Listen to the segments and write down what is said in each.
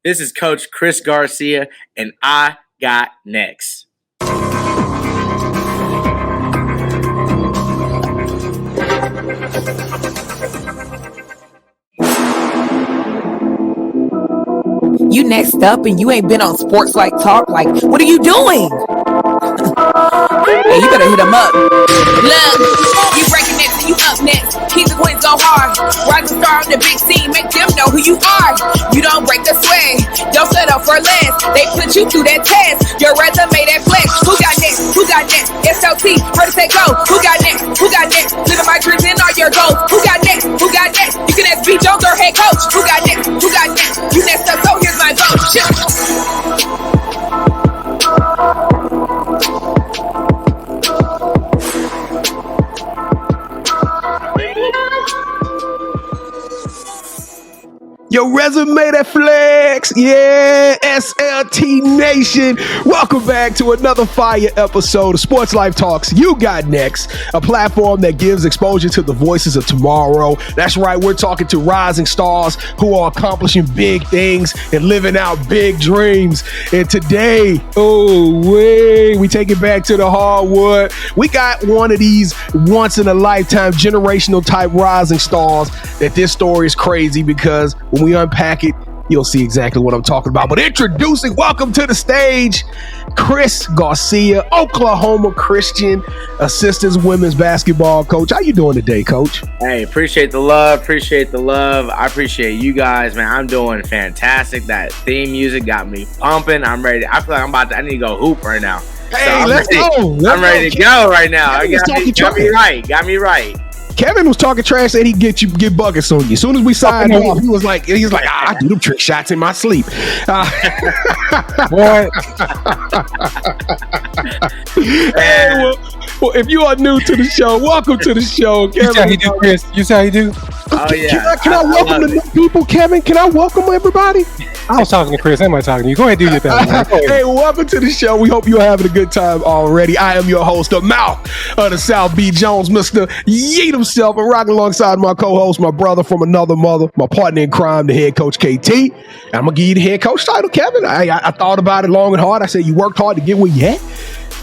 This is Coach Chris Garcia, and I got next. You next up and you ain't been on SportsLifeTalk. Like, what are you doing? Hey, you better hit him up. Look, you breaking next and you up next. Keep the wins go hard. Rising star on the big scene, make them know who you are. You don't break the sweat, don't settle for less. They put you through that test, your resume that flex. Who got next? Who got next? SLT, protectthenest. Who got next? Who got next? Living my dreams and all your goals. Who got next? Who got next? You can ask B. Jones or head coach. Who got next? Who got next? You next up, so here's my vote. Shit. Your resume that flex. Yeah, SLT Nation. Welcome back to another fire episode of Sports Life Talks. You got next, a platform that gives exposure to the voices of tomorrow. That's right, we're talking to rising stars who are accomplishing big things and living out big dreams. And today, we take it back to the hardwood. We got one of these once in a lifetime generational type rising stars that this story is crazy because when we unpack it, you'll see exactly what I'm talking about. But introducing, welcome to the stage, Chris Garcia, Oklahoma Christian assistant women's basketball coach. How you doing today, Coach? Hey, appreciate the love. I appreciate you guys, man. I'm doing fantastic. That theme music got me pumping. I'm ready. I feel like I need to go hoop right now. Hey, let's go. I'm ready to go right now. Got me right. Kevin was talking trash, said he'd get buckets on you. As soon as we signed off, he was like, I do them trick shots in my sleep. What? Hey, well, if you are new to the show, welcome to the show, Kevin. You see how he do, Chris? You see how he do? Oh, yeah. Can I welcome the new people, Kevin? Can I welcome everybody? I was talking to Chris. I'm not talking to you. Go ahead and do your thing. Hey, welcome to the show. We hope you're having a good time already. I am your host, the mouth of the South, B. Jones, Mr. Yeet himself, and rocking alongside my co-host, my brother from another mother, my partner in crime, the head coach, KT. And I'm going to give you the head coach title, Kevin. I thought about it long and hard. I said, you worked hard to get where you at.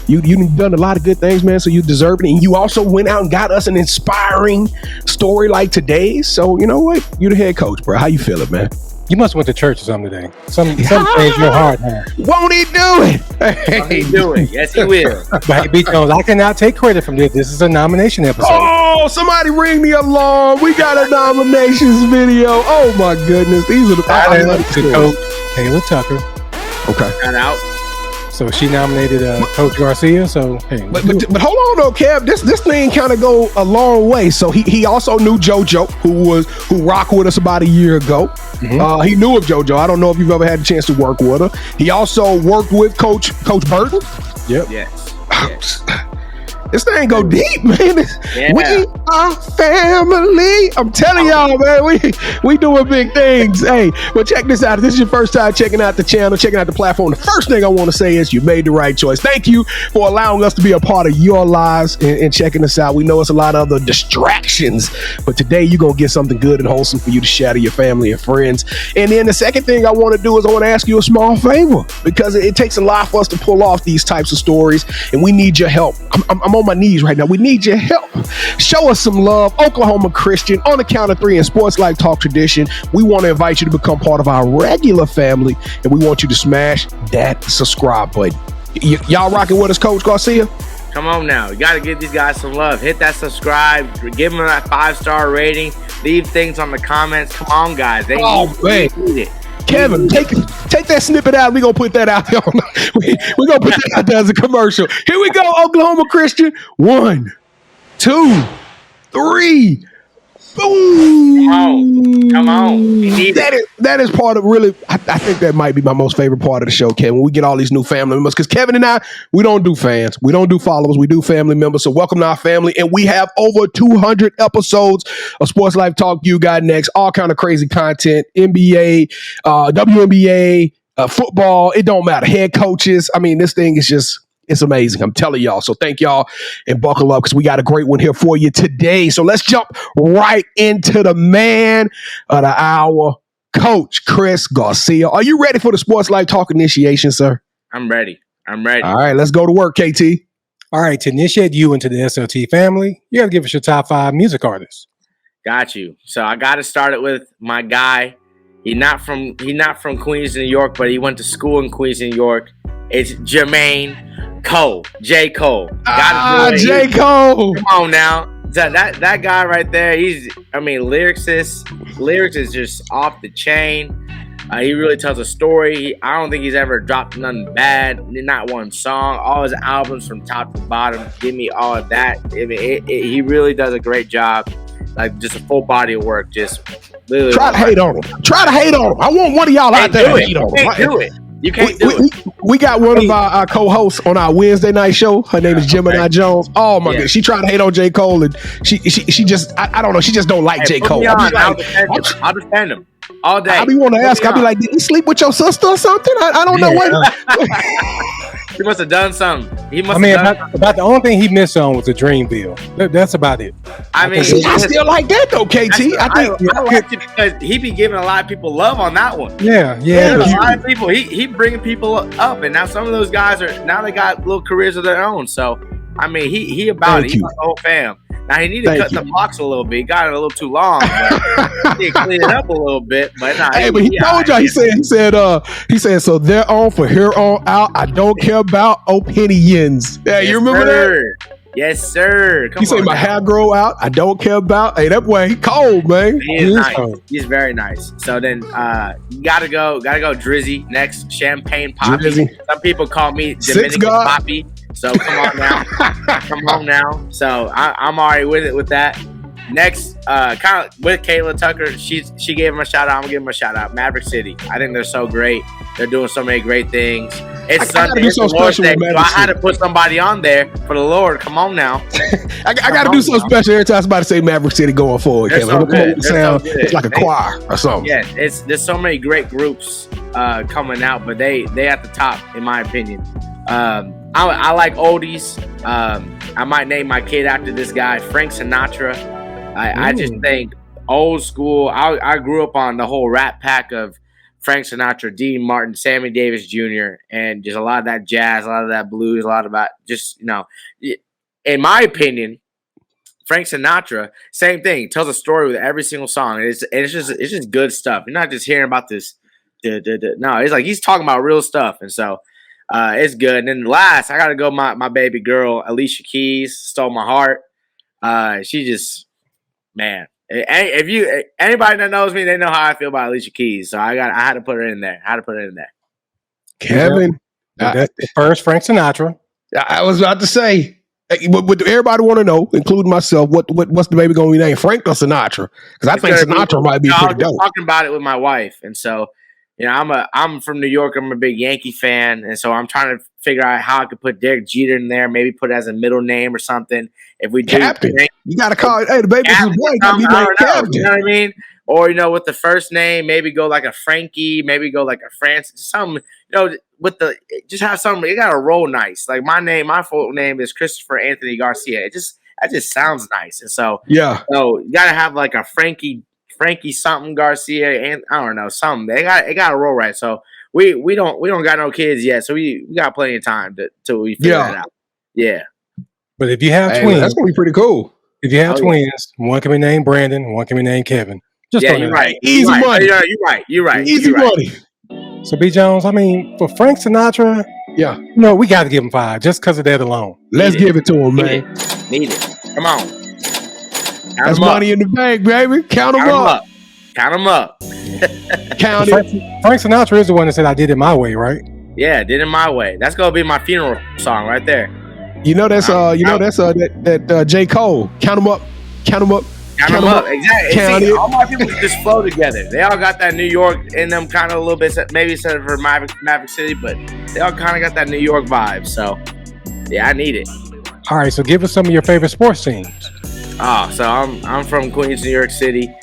You've done a lot of good things, man, so you deserve it. And you also went out and got us an inspiring story like today's. So, you know what? You the head coach, bro. How you feeling, man? You must went to church or something today. Some changed your heart, man. Won't he do it? Won't he do it? Yes, he will. But hey, B. Jones, I cannot take credit from this. This is a nomination episode. Oh, somebody ring the alarm. We got a nominations video. Oh, my goodness. These are the Coach Kayla Tucker. Okay. Got out. So she nominated Coach Garcia. So hey, but hold on though, Kev. This thing kind of go a long way. So he also knew JoJo, who rocked with us about a year ago. Mm-hmm. He knew of JoJo. I don't know if you've ever had a chance to work with her. He also worked with Coach Burton. Yep. Yes. This thing go deep, man. Yeah. We are family. I'm telling y'all, man, we doing big things. Hey, but check this out. If this is your first time checking out the channel, checking out the platform, the first thing I want to say is you made the right choice. Thank you for allowing us to be a part of your lives and checking us out. We know it's a lot of other distractions, but today you're going to get something good and wholesome for you to share to your family and friends. And then the second thing I want to do is I want to ask you a small favor because it takes a lot for us to pull off these types of stories, and we need your help. I'm on my knees right now. We need your help. Show us some love. Oklahoma Christian, on the count of three in Sports Life Talk tradition, we want to invite you to become part of our regular family, and we want you to smash that subscribe button. Y'all rocking with us, Coach Garcia? Come on now. You got to give these guys some love. Hit that subscribe. Give them that 5-star rating. Leave things on the comments. Come on, guys. They need it. Kevin, take that snippet out. We're going to put that out there. We're going to put that out there as a commercial. Here we go, Oklahoma Christian. 1, 2, 3. Boom. Come on. That is part of really, I think that might be my most favorite part of the show, Kevin, when we get all these new family members. Because Kevin and I, we don't do fans. We don't do followers. We do family members. So welcome to our family. And we have over 200 episodes of Sports Life Talk. You got next. All kind of crazy content. NBA, WNBA, football. It don't matter. Head coaches. I mean, this thing is just... it's amazing. I'm telling y'all. So thank y'all and buckle up because we got a great one here for you today. So let's jump right into the man of the hour, Coach Chris Garcia. Are you ready for the Sports Life Talk initiation, sir? I'm ready. All right, let's go to work, KT. All right, to initiate you into the SLT family, you got to give us your top 5 music artists. Got you. So I got to start it with my guy. He's not from Queens, New York, but he went to school in Queens, New York. It's 𝐥𝐢𝐤𝐞. 𝐥𝐢𝐤𝐞. Come on now. That guy right there, lyrics is just off the chain. He really tells a story. I don't think he's ever dropped nothing bad, not one song. All his albums from top to bottom, give me all of that. He really does a great job. Like, just a full body of work. Just literally. Try to hate on him. I want one of y'all out there to hate on him. You can't do it. You can't do it. We got one of our co-hosts on our Wednesday night show. Her name is Gemini Jones. Oh my goodness, she tried to hate on J. Cole, and she just I don't know. She just don't like J. Cole. I'll defend him all day. I be want to ask. I be like, did he sleep with your sister or something? I don't know what. He must have done something. About the only thing he missed on was the Dreamville. That's about it. I still like that though, KT. I like it because he be giving a lot of people love on that one. Yeah. A lot of people. He bringing people up, and now some of those guys they got little careers of their own. So he about it. He got the whole fam. Now he needed to cut the box a little bit. He got it a little too long. But he cleaned it up a little bit. But he told y'all. He said. So they're on for here on out. I don't care about opinions. Yeah, you remember that? Yes, sir. He said my hair grow out. I don't care about. Hey, that way cold, man. He is nice. He's very nice. So then you gotta go Drizzy next. Champagne Poppy. Drizzy. Some people call me Dominican Poppy. So come on now. So I'm already with that. Next, kind of with Kayla Tucker, she gave him a shout out. I'm gonna give him a shout out. Maverick City. I think they're so great. They're doing so many great things. It's Sunday. It's the Lord's Day, so I had to put somebody on there for the Lord. Come on now. I got to do something special every time somebody say Maverick City going forward. They're so good. It's like a choir or something. Yeah, there's so many great groups coming out, but they at the top in my opinion. I like oldies. I might name my kid after this guy, Frank Sinatra. I just think old school. I grew up on the whole Rat Pack of Frank Sinatra, Dean Martin, Sammy Davis Jr., and just a lot of that jazz, a lot of that blues, a lot about just, in my opinion, Frank Sinatra, same thing, tells a story with every single song. It's just good stuff. You're not just hearing about this. No, it's like he's talking about real stuff, and so it's good. And then last, I gotta go my baby girl, Alicia Keys, stole my heart. She just, man. If anybody that knows me, they know how I feel about Alicia Keys. So I had to put her in there. Kevin, that's the first Frank Sinatra. I was about to say, what everybody want to know, including myself, what's the baby gonna be named, Frank or Sinatra? Because I think Sinatra might be pretty dope. I was talking about it with my wife, and so I'm from New York. I'm a big Yankee fan, and so I'm trying to figure out how I could put Derek Jeter in there. Maybe put it as a middle name or something. If we do, Captain, you got to call it. Hey, the baby's boy got to be named Captain. You know what I mean? Or with the first name, maybe go like a Frankie, maybe go like a Francis, something. With the just have something. You got to roll nice. Like my full name is Christopher Anthony Garcia. That just sounds nice, and so So you got to have like a Frankie something Garcia, and I don't know something. It got to roll right. So we don't got no kids yet, so we got plenty of time till we figure it out. Yeah. But if you have twins, that's gonna be pretty cool. If you have twins, one can be named Brandon, one can be named Kevin. You're right. Easy money. You're right. Easy money. So B Jones, for Frank Sinatra, we got to give him 5 just because of that alone. Let's give it to him, man. Need it. Come on. That's money in the bank, baby. Count them up. Count them up. Count it. Frank Sinatra is the one that said, "I did it my way," right? Yeah, did it my way. That's gonna be my funeral song right there. That J. Cole. Count them up. Count them up. Count them up. Exactly. All my people just flow together. They all got that New York in them, kind of a little bit. Maybe except for Maverick City, but they all kind of got that New York vibe. So yeah, I need it. All right, so give us some of your favorite sports teams. So I'm from Queens, New York City.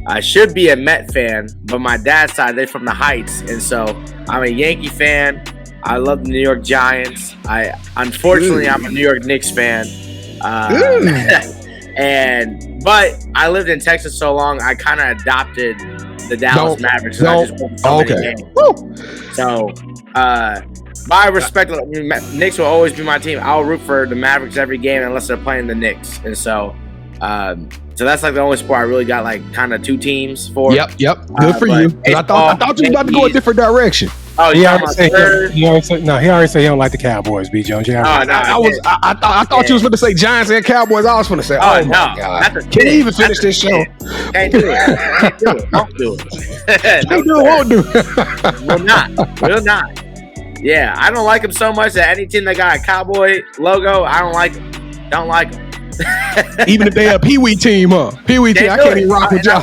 I should be a Met fan, but my dad's side, they're from the Heights, and so I'm a Yankee fan. I love the New York Giants. Unfortunately, I'm a New York Knicks fan. But I lived in Texas so long, I kind of adopted the Dallas Mavericks. I just won so many games. So, my respect, Knicks will always be my team. I'll root for the Mavericks every game unless they're playing the Knicks. And so, so that's like the only sport I really got like kind of two teams for. Yep. Good for you. I thought you were about to go a different direction. Oh, he already said he already said he don't like the Cowboys, B. Jones. I thought you was going to say Giants and Cowboys. I was going to say, oh my God. Can he even finish this show? Can't do it. Don't do it. Can't do it. Won't do it. Will not. Yeah, I don't like him so much that any team that got a Cowboy logo, I don't like him. Don't like him. Even if they a Pee Wee team, huh? Pee Wee team, I can't even rock with y'all.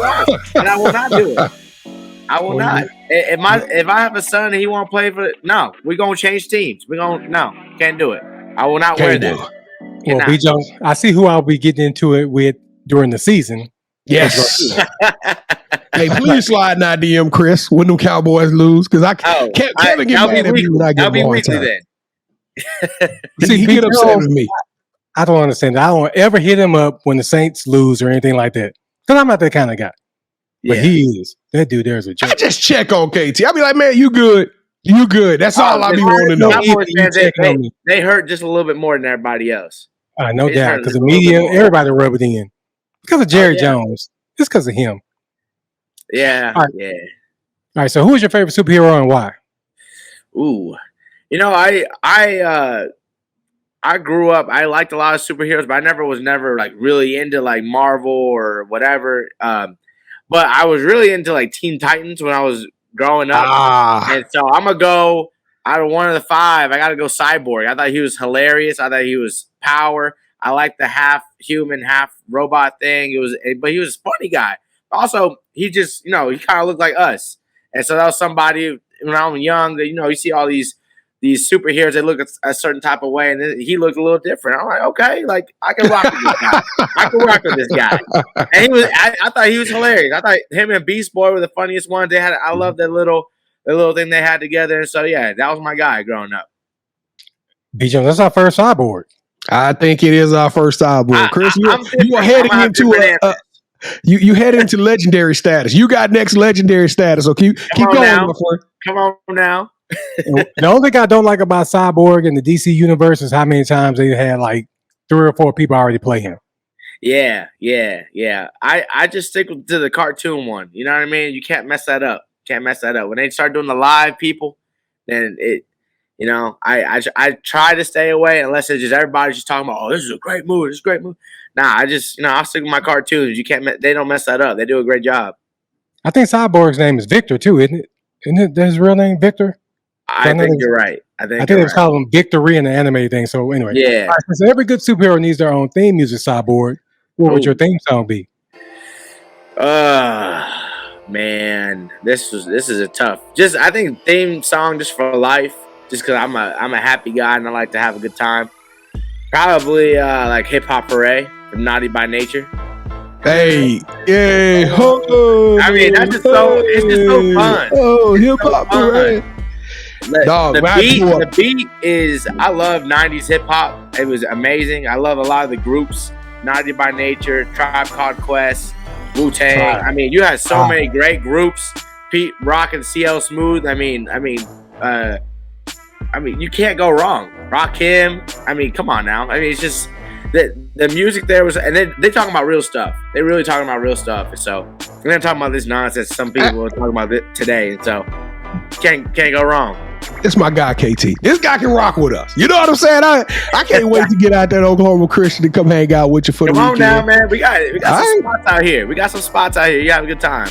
And I will not do it. I will not. If I have a son and he won't play for no, we're gonna change teams. Can't do it. I will not wear that. Well, B. Jones, I see who I'll be getting into it with during the season. Yes. Hey, please slide in that DM, Chris, when them Cowboys lose, because Kevin get mad at me when I get more time. See, he get upset with me. I don't understand that. I don't ever hit him up when the Saints lose or anything like that, because I'm not that kind of guy. But he is. That dude there's a joke. I just check on KT. I be like, man, you good. You good. That's all I be wanting to know. They hurt just a little bit more than everybody else. No doubt. Because the media, everybody rub it in. Because of Jerry Jones. It's because of him. Yeah. All right. Yeah. All right. So who is your favorite superhero and why? Ooh. I grew up, I liked a lot of superheroes, but I was never like really into like Marvel or whatever. But I was really into like Teen Titans when I was growing up. And so I'm going to go out of one of the five. I got to go Cyborg. I thought he was hilarious. I thought he was power. I liked the half human, half robot thing. But he was a funny guy. Also, he just, he kind of looked like us. And so that was somebody when I was young that, you see all these superheroes, they look a certain type of way, and he looked a little different. I'm like, okay, like I can rock with this guy. And I thought he was hilarious. I thought him and Beast Boy were the funniest ones. I love that little thing they had together. And so yeah, that was my guy growing up. B. Jones, that's our first Cyborg. I think it is our first Cyborg. Chris, you are heading into you head into legendary status. You got next legendary status. So keep going, my friend. Come on now. The only thing I don't like about Cyborg in the DC universe is how many times they had like 3 or 4 people already play him. Yeah. I just stick to the cartoon one. You know what I mean? You can't mess that up. When they start doing the live people, then it, I try to stay away unless it's just everybody's just talking about, oh, this is a great movie. Nah, I just, I'll stick with my cartoons. They don't mess that up. They do a great job. I think Cyborg's name is Victor too, isn't it? Isn't it his real name, Victor? I think you're right. I think they call him Victory in the anime thing. So anyway, yeah. Right, so every good superhero needs their own theme music. Cyborg, what would your theme song be? Man, this is a tough. I think theme song just for life. Just because I'm a happy guy and I like to have a good time. Probably like Hip Hop Hooray from Naughty by Nature. Hey, yeah. Oh, I mean, it's just so fun. Oh, Hip Hop Hooray. The beat is, I love 90s hip hop. It was amazing. I love a lot of the groups, Naughty by Nature, Tribe Called Quest, Wu-Tang. I mean, you had so many great groups. Pete Rock and CL Smooth. I mean, you can't go wrong. Rakim. I mean, come on now. I mean, it's just the music there was, and they talking about real stuff. They really talking about real stuff. And so we're not talking about this nonsense some people are talking about it today. And so can't go wrong. It's my guy, KT. This guy can rock with us. You know what I'm saying? I can't wait to get out that Oklahoma Christian to come hang out with you for the weekend. Come on now, man. We got some spots out here. You have a good time.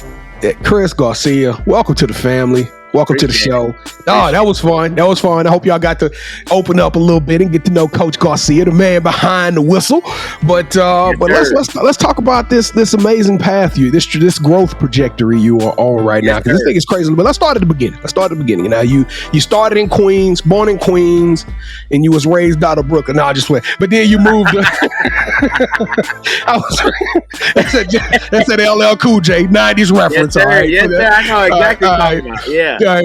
Chris Garcia, welcome to the family. Welcome to the show. Oh, that was fun. I hope y'all got to open up a little bit and get to know Coach Garcia, the man behind the whistle. But let's talk about this amazing path this growth trajectory you are on right now, because this thing is crazy. But let's start at the beginning. Now you started in Queens, born in Queens, and you was raised out of Brooklyn. No, I just went. But then you moved. That's an LL Cool J 90s reference. Yes, all right. Yes, sir. I know exactly what you're talking about. Yeah. Yeah,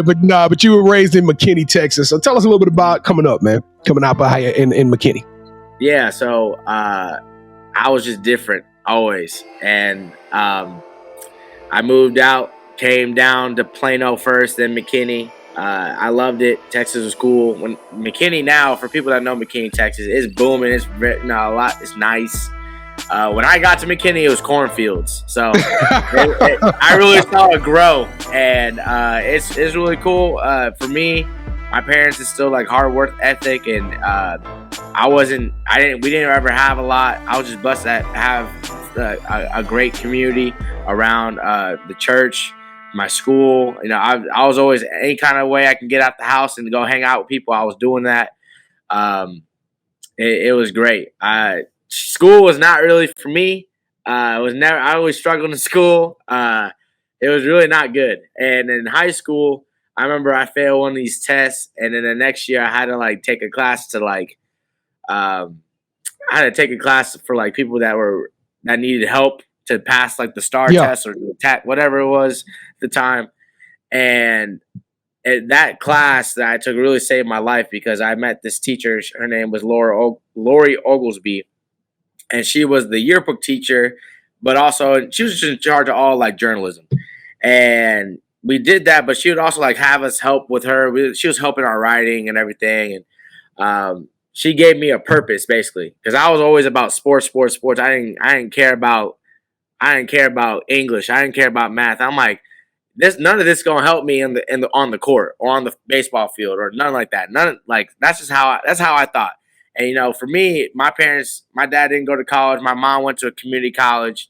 but you were raised in McKinney, Texas. So tell us a little bit about coming out in McKinney. Yeah, so I was just different always, and I moved out, came down to Plano first, then McKinney. I loved it. Texas was cool. When McKinney now, for people that know McKinney, Texas, it's booming. It's a lot. It's nice. When I got to McKinney, it was cornfields. So I really saw it grow, and it's really cool. For me, my parents instilled like hard work ethic, and we didn't ever have a lot. I was just blessed to have a great community around the church, my school. You know, I was always any kind of way I can get out the house and go hang out with people. I was doing that. It was great. School was not really for me. I always struggled in school. It was really not good. And in high school, I remember I failed one of these tests, and then the next year I had to like take a class to like, I had to take a class for like people that needed help to pass like the STAR test or the TAC, whatever it was at the time. And that class that I took really saved my life because I met this teacher. Her name was Lori 𝐥𝐤𝐬𝐷, and she was the yearbook teacher, but also she was in charge of all like journalism. And we did that, but she would also like have us help with her. She was helping our writing and everything. And she gave me a purpose basically, because I was always about sports. I didn't care about English. I didn't care about math. I'm like, none of this is gonna help me on the court or on the baseball field or nothing like that. That's how I thought. And you know, for me, my dad didn't go to college. My mom went to a community college.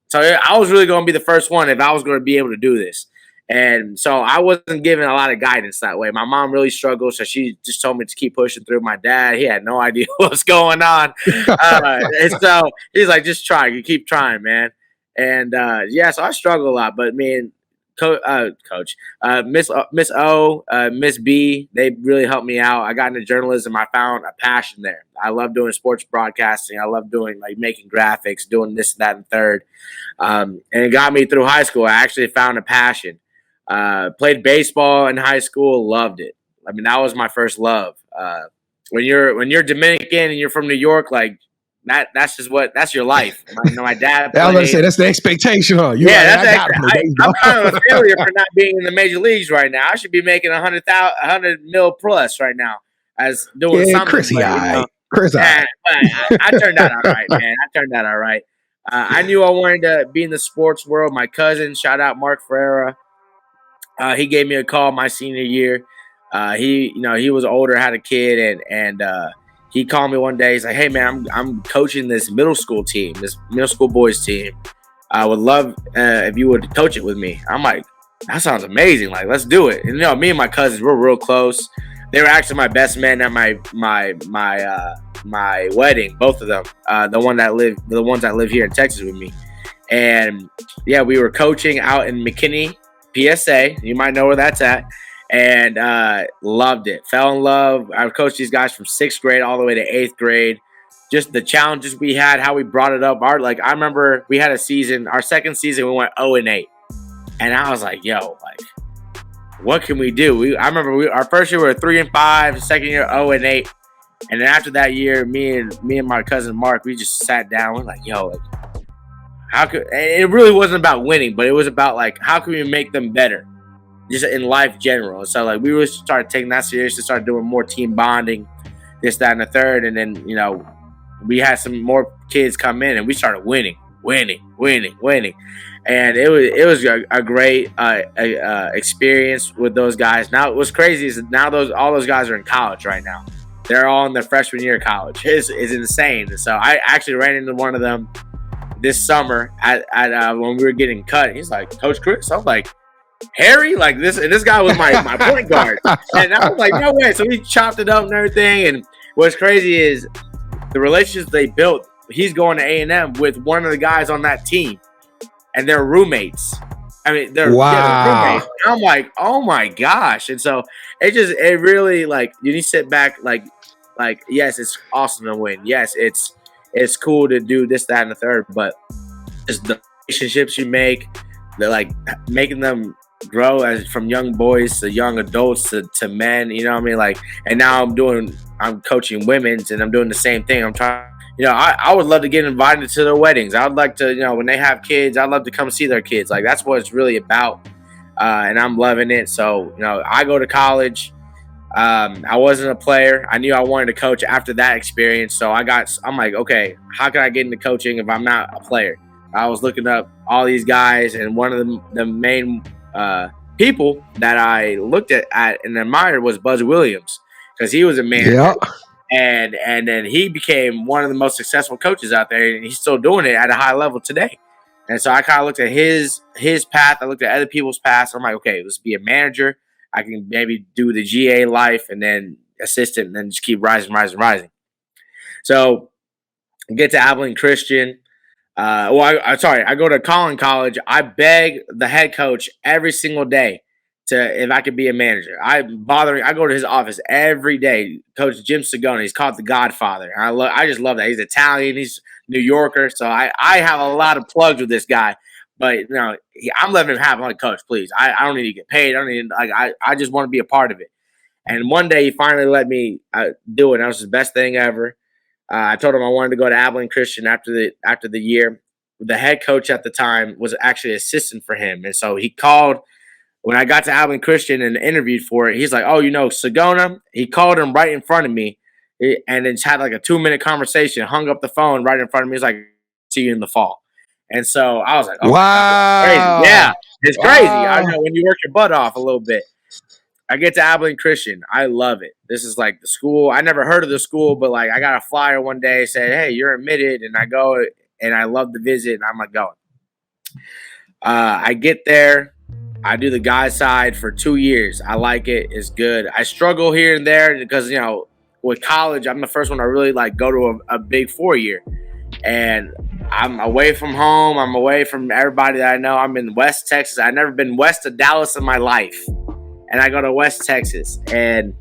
So I was really gonna be the first one if I was gonna be able to do this. And so I wasn't given a lot of guidance that way. My mom really struggled, so she just told me to keep pushing through. My dad, he had no idea what's going on. And so he's like, just try. You keep trying, man. And, so I struggle a lot. But, man, Coach, Miss O, Miss B, they really helped me out. I got into journalism. I found a passion there. I love doing sports broadcasting. I love doing, like, making graphics, doing this, that, and third. And it got me through high school. I actually found a passion. Played baseball in high school, loved it. I mean, that was my first love. When you're Dominican and you're from New York, like that's your life. My dad. I was gonna say that's the expectation, huh? I'm kind of a failure for not being in the major leagues right now. I should be making $100 million plus right now as doing something. Chris, I turned out all right, man. I turned out all right. I knew I wanted to be in the sports world. My cousin, shout out Mark Ferreira. He gave me a call my senior year. He was older, had a kid, and he called me one day. He's like, "Hey man, I'm coaching this middle school team, this middle school boys team. I would love if you would coach it with me." I'm like, "That sounds amazing. Like, let's do it." And you know, me and my cousins, we're real close. They were actually my best men at my wedding, both of them. The ones that live here in Texas with me, and yeah, we were coaching out in McKinney, PSA. You might know where that's at. And loved it. Fell in love. I coached these guys from 6th grade all the way to 8th grade. Just the challenges we had, how we brought it up. I remember we had a season, our second season, we went 0-8. And I was like, yo, what can we do? I remember our first year we were 3-5, second year 0-8. And then after that year, me and my cousin Mark, we just sat down. We're like, yo, how could, and it really wasn't about winning, but it was about how can we make them better? Just in life general. So we really started taking that seriously, started doing more team bonding, this, that, and the third. And then, we had some more kids come in and we started winning. And it was a great experience with those guys. Now what's crazy is now all those guys are in college right now. They're all in their freshman year of college. It's insane. So I actually ran into one of them this summer at when we were getting cut. He's like, "Coach Chris?" I'm like, "Harry?" Like this, and this guy was my point guard. And I was like, no way. So we chopped it up and everything. And what's crazy is the relationships they built. He's going to A&M with one of the guys on that team, and they're roommates. I mean, they're roommates. And I'm like, oh my gosh. And so it really you sit back yes, it's awesome to win. Yes, it's cool to do this, that, and the third, but it's the relationships you make. They're making them grow from young boys to young adults to men, you know what I mean? And now I'm coaching women's, and I'm doing the same thing. I'm trying, I would love to get invited to their weddings. I would like to, when they have kids, I'd love to come see their kids. Like, that's what it's really about. And I'm loving it. So, I go to college. I wasn't a player. I knew I wanted to coach after that experience. So I'm like, okay, how can I get into coaching if I'm not a player? I was looking up all these guys, and one of the main people that I looked at and admired was Buzz Williams, because he was a manager. Yeah. And then he became one of the most successful coaches out there, and he's still doing it at a high level today. And so I kind of looked at his path. I looked at other people's paths. I'm like, okay, let's be a manager. I can maybe do the GA life and then assistant and then just keep rising. So I get to Abilene Christian. I go to College. I beg the head coach every single day if I could be a manager. I go to his office every day. Coach Jim Sagona, he's called the Godfather. I just love that. He's Italian. He's New Yorker. So I have a lot of plugs with this guy. But I'm letting him have. I'm like, Coach, please. I don't need to get paid. I just want to be a part of it. And one day he finally let me do it. That was the best thing ever. I told him I wanted to go to Abilene Christian after the year. The head coach at the time was actually assistant for him, and so he called when I got to Abilene Christian and interviewed for it. He's like, "Oh, Sagona." He called him right in front of me, and then just had like a 2-minute conversation. Hung up the phone right in front of me. He's like, "See you in the fall." And so I was like, "Oh, wow, crazy. Yeah, it's crazy." I know when you work your butt off a little bit. I get to Abilene Christian. I love it. This is like the school. I never heard of the school, but like I got a flyer one day said, "Hey, you're admitted." And I go and I love the visit, and I'm like going. I get there. I do the guys side for 2 years. I like it. It's good. I struggle here and there because, with college, I'm the first one to really like go to a big 4 year. And I'm away from home. I'm away from everybody that I know. I'm in West Texas. I've never been west of Dallas in my life. And I go to West Texas, and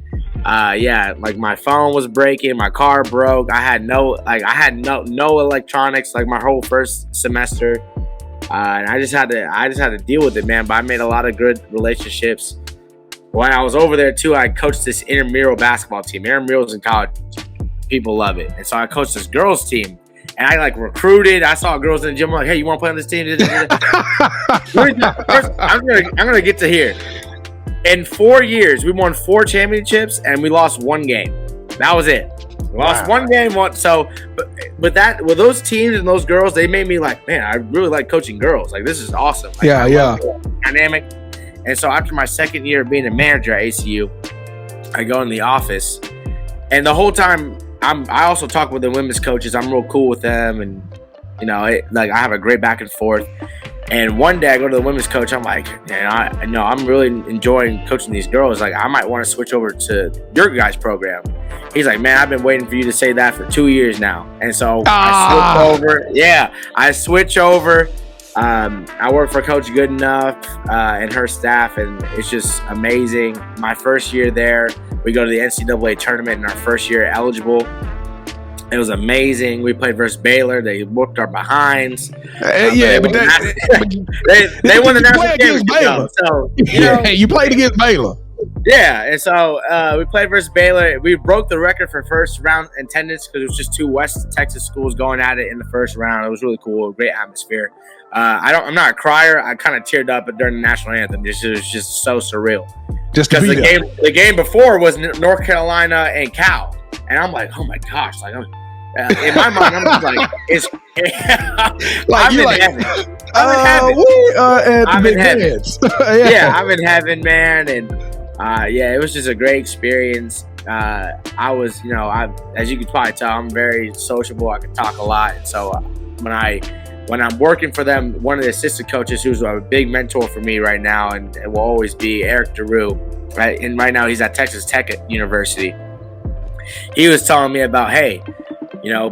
like my phone was breaking, my car broke. I had no electronics like my whole first semester, and I just had to deal with it, man. But I made a lot of good relationships. When I was over there too, I coached this intramural basketball team. Intramurals in college, people love it, and so I coached this girls team. And I like recruited. I saw girls in the gym. I'm like, "Hey, you want to play on this team?" First, I'm gonna get to here. In 4 years, we won 4 championships, and we lost 1 game. That was it. We lost 1 game. So, with those teams and those girls, they made me like, man, I really like coaching girls. Like, this is awesome. Like, yeah. Dynamic. And so after my second year of being a manager at ACU, I go in the office, and the whole time I also talk with the women's coaches. I'm real cool with them, and I have a great back and forth. And one day I go to the women's coach. I'm like, man, I'm really enjoying coaching these girls. Like, I might want to switch over to your guys' program. He's like, man, I've been waiting for you to say that for 2 years now. And so I switch over. Yeah, I switch over. I work for Coach Goodenough and her staff, and it's just amazing. My first year there, we go to the NCAA tournament in our first year eligible. It was amazing. We played versus Baylor. They whooped our behinds. But they won the national championship. So you played against Baylor. Yeah, and so we played versus Baylor. We broke the record for first round attendance because it was just 2 West Texas schools going at it in the first round. It was really cool, great atmosphere. I'm not a crier. I kind of teared up during the national anthem. It was just so surreal. Just because the game before was North Carolina and Cal, and I'm like, oh my gosh, like. In my mind, I'm just like, I'm in heaven. I'm in heaven. Yeah, I'm in heaven, man. And it was just a great experience. I was, as you can probably tell, I'm very sociable. I can talk a lot. And so when I'm working for them, one of the assistant coaches who's a big mentor for me right now and will always be Eric DeRue, right? And right now he's at Texas Tech University. He was telling me about, hey,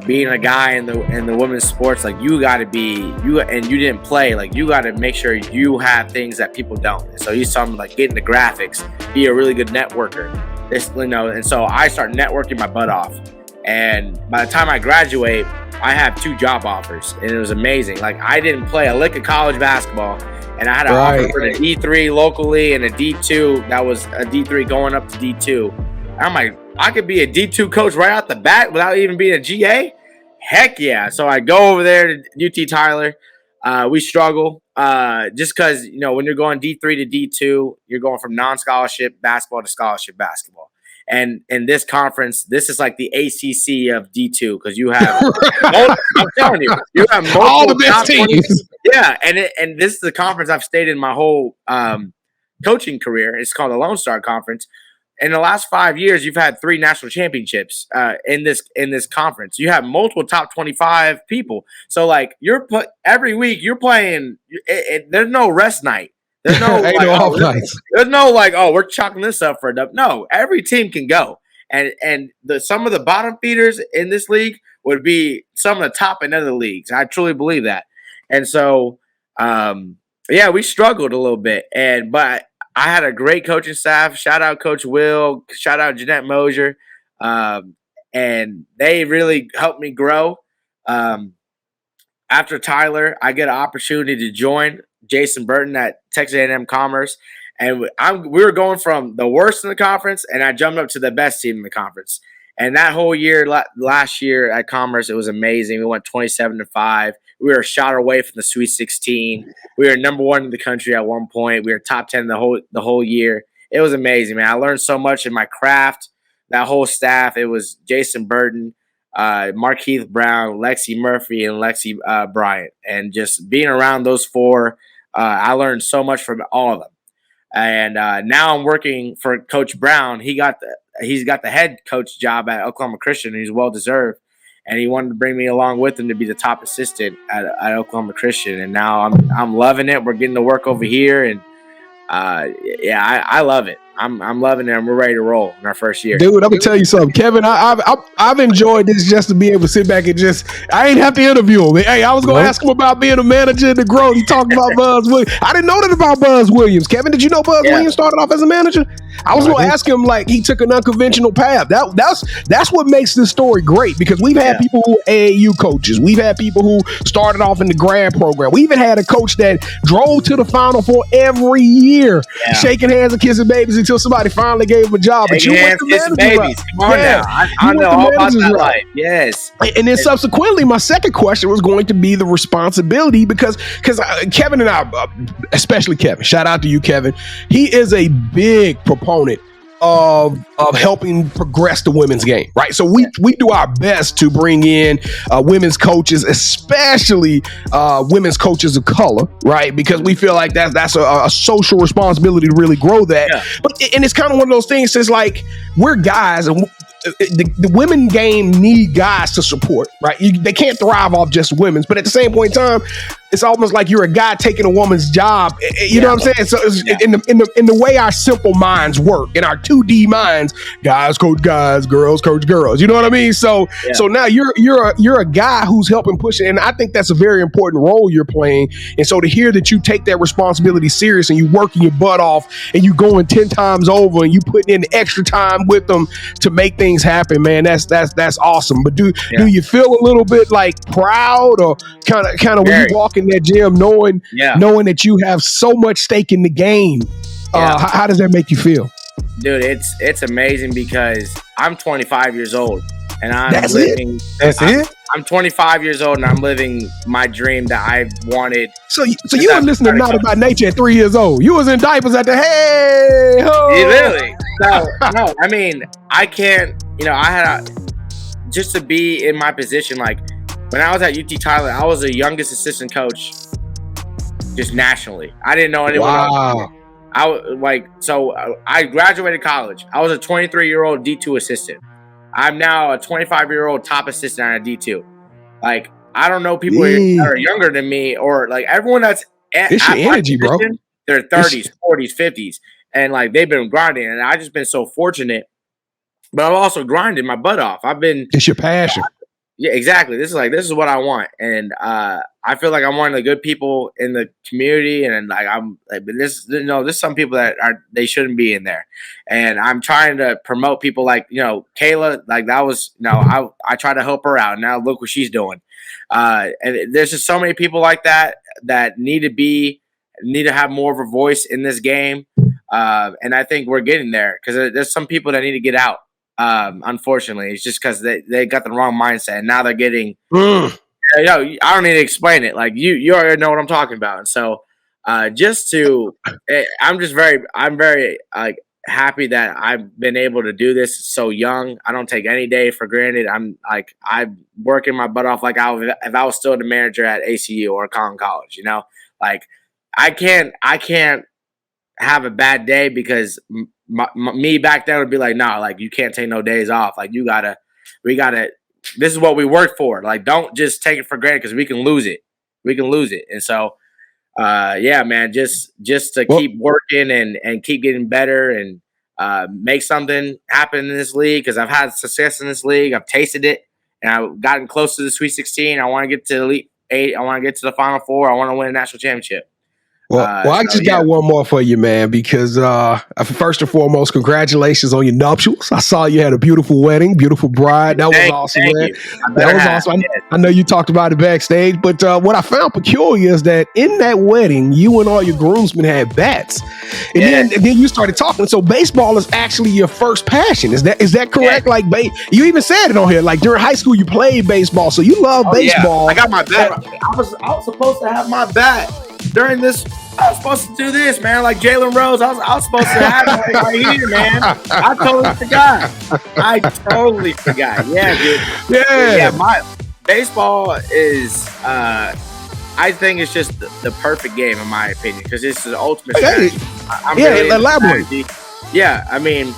being a guy in the women's sports, like you got to be and you didn't play, like you got to make sure you have things that people don't. And so he's telling me like get into graphics, be a really good networker. And so I start networking my butt off. And by the time I graduate, I have 2 job offers, and it was amazing. Like I didn't play a lick of college basketball, and I had an offer for the D3 locally and a D2 that was a D3 going up to D2. And I'm like, I could be a D2 coach right out the bat without even being a GA. Heck yeah. So I go over there to UT Tyler. We struggle just because, when you're going D3 to D2, you're going from non-scholarship basketball to scholarship basketball. And in this conference, this is like the ACC of D2 because you have, I'm telling you, you have all the best teams. Yeah, and this is the conference I've stayed in my whole coaching career. It's called the Lone Star Conference. In the last 5 years, you've had 3 national championships in this conference. You have multiple top 25 people. So like every week you're playing. There's no rest night. There's no there's no like, oh, we're chalking this up for a dub. No, every team can go, and some of the bottom feeders in this league would be some of the top in other leagues. I truly believe that, and so yeah, we struggled a little bit, but I had a great coaching staff. Shout out Coach Will. Shout out Jeanette Mosier, and they really helped me grow. After Tyler, I get an opportunity to join Jason Burton at Texas A&M Commerce, and we were going from the worst in the conference, and I jumped up to the best team in the conference. And that whole year, last year at Commerce, it was amazing. We went 27-5. We were a shot away from the Sweet 16. We were number 1 in the country at one point. We were top 10 the whole year. It was amazing, man. I learned so much in my craft. That whole staff. It was Jason Burton, Markeith Brown, Lexi Murphy, and Lexi Bryant. And just being around those 4, I learned so much from all of them. And now I'm working for Coach Brown. He's got the head coach job at Oklahoma Christian, and he's well deserved. And he wanted to bring me along with him to be the top assistant at Oklahoma Christian. And now I'm loving it. We're getting to work over here, and I love it. I'm loving it, and we're ready to roll in our first year. Dude, I'm gonna tell you something, Kevin. I've enjoyed this just to be able to sit back and I ain't have to interview him. Hey, I was gonna ask him about being a manager in the growth. He talked about Buzz Williams. I didn't know that about Buzz Williams. Kevin, did you know Buzz Williams started off as a manager? I was gonna ask him, like, he took an unconventional path. That's what makes this story great, because we've had people who are AAU coaches. We've had people who started off in the grad program. We even had a coach that drove to the Final Four every year, shaking hands and kissing babies until somebody finally gave him a job. But you went the manager route. Come on now. I know all about that life. Yes. And then subsequently, my second question was going to be the responsibility, because Kevin and I, especially Kevin, shout out to you, Kevin. He is a big proponent of helping progress the women's game, right? So we do our best to bring in women's coaches, especially women's coaches of color, right? Because we feel like that's a social responsibility to really grow that. And it's kind of one of those things. It's like, we're guys, and the women game need guys to support, right? They can't thrive off just women's, but at the same point in time, it's almost like you're a guy taking a woman's job. You know what I'm saying? So in the way our simple minds work, in our 2D minds, guys coach guys, girls coach girls. You know what I mean? So now you're a guy who's helping push it, and I think that's a very important role you're playing. And so to hear that you take that responsibility serious, and you working your butt off, and you going 10 times over, and you putting in the extra time with them to make things happen, man, that's awesome. But do you feel a little bit like proud, or kind of when you walk in that gym knowing that you have so much stake in the game? How does that make you feel? Dude, it's amazing, because I'm 25 years old, and I'm 25 years old, and I'm living my dream that I've wanted. So you were listening to Not About Nature at 3 years old. You was in diapers at the hey ho. Literally. No, I mean, I can't. I had just to be in my position. Like, when I was at UT Tyler, I was the youngest assistant coach, just nationally. I didn't know anyone else. I graduated college. I was a 23-year-old D2 assistant. I'm now a 25-year-old top assistant on a D2. Like, I don't know people that are younger than me, or like everyone that's it's your energy, bro. They're 30s, 40s, 50s, and like they've been grinding, and I just been so fortunate. But I've also grinded my butt off. It's your passion. Yeah, exactly. This is what I want, and I feel like I'm one of the good people in the community, and like there's some people that they shouldn't be in there, and I'm trying to promote people like Kayla. Like that was I try to help her out. Now look what she's doing, and there's just so many people like that need to have more of a voice in this game, and I think we're getting there, because there's some people that need to get out. Unfortunately, it's just because they got the wrong mindset, and now they're getting. Mm. I don't need to explain it. Like you already know what I'm talking about. And so, I'm very like happy that I've been able to do this so young. I don't take any day for granted. I'm working my butt off like if I was still the manager at ACU or Collin College. Like I can't have a bad day because me back then would be like, no, like you can't take no days off. Like we gotta. This is what we work for. Like, don't just take it for granted because we can lose it. And so, yeah, man, just to keep working and keep getting better and make something happen in this league because I've had success in this league. I've tasted it and I've gotten close to the Sweet 16. I want to get to the Elite 8. I want to get to the Final Four. I want to win a national championship. Well, I just got one more for you, man, because first and foremost, congratulations on your nuptials. I saw you had a beautiful wedding, beautiful bride. That was awesome, man. That was awesome. I know you talked about it backstage, but what I found peculiar is that in that wedding, you and all your groomsmen had bats. And then you started talking. So baseball is actually your first passion. Is that correct? Like, you even said it on here. Like during high school, you played baseball, so you love baseball. Yeah. I got my bat. I was supposed to have my bat during this. I was supposed to do this, man. Like Jalen Rose, I was supposed to have it right here, man. I totally forgot. Yeah, dude. Yeah. My baseball is, I think it's just the perfect game in my opinion because it's the ultimate strategy. Elaborate. Yeah, I mean,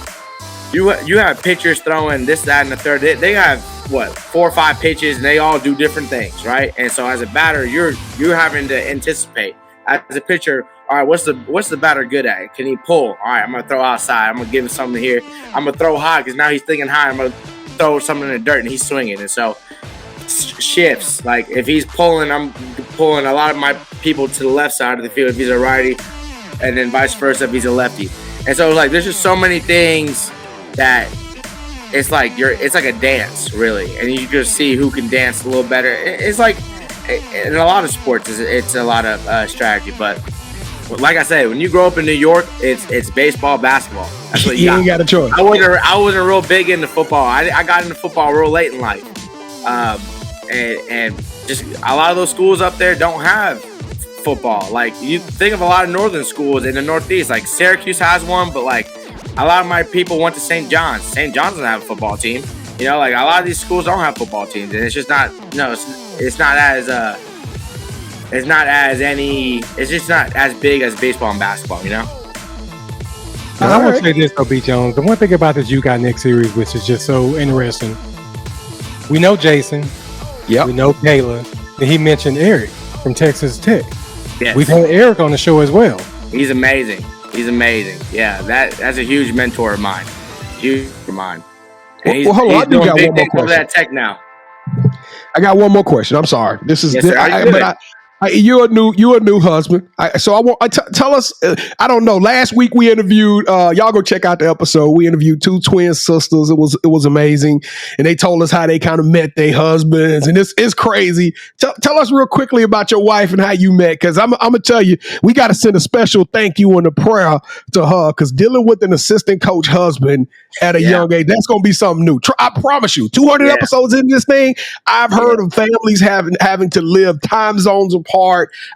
you have pitchers throwing this, that, and the third. They have 4 or 5 pitches, and they all do different things, right? And so as a batter, you're having to anticipate. As a pitcher, all right, what's the batter good at? Can he pull? All right, I'm going to throw outside. I'm going to give him something here. I'm going to throw high because now he's thinking high. I'm going to throw something in the dirt, and he's swinging. And so shifts. Like if he's pulling, I'm pulling a lot of my people to the left side of the field if he's a righty, and then vice versa if he's a lefty. And so like there's just so many things that it's like a dance, really. And you just see who can dance a little better. It's like in a lot of sports, it's a lot of strategy. But like I said, when you grow up in New York, it's baseball, basketball. That's what you ain't got a choice. I wasn't real big into football. I got into football real late in life, and just a lot of those schools up there don't have football. Like you think of a lot of northern schools in the Northeast, like Syracuse has one, but like a lot of my people went to St. John's. St. John's doesn't have a football team. Like a lot of these schools don't have football teams, and it's just not. It's just not as big as baseball and basketball. I want to say this though, B. Jones. The one thing about this 𝐥𝐤𝐤 series, which is just so interesting, we know Jason. Yep. We know Kayla. And he mentioned Eric from Texas Tech. Yes. We've had Eric on the show as well. He's amazing. Yeah, that's a huge mentor of mine. Well, hold on. I do got one more question. That Tech now. I got one more question. I'm sorry. This is, you're a new husband. Tell us. I don't know. Last week we interviewed. Y'all go check out the episode. We interviewed 2 twin sisters. It was amazing, and they told us how they kind of met their husbands, and it's crazy. Tell us real quickly about your wife and how you met, because I'm gonna tell you, we got to send a special thank you and a prayer to her, because dealing with an assistant coach husband at a young age, that's gonna be something new. I promise you. 200 episodes in this thing, I've heard of families having to live time zones apart.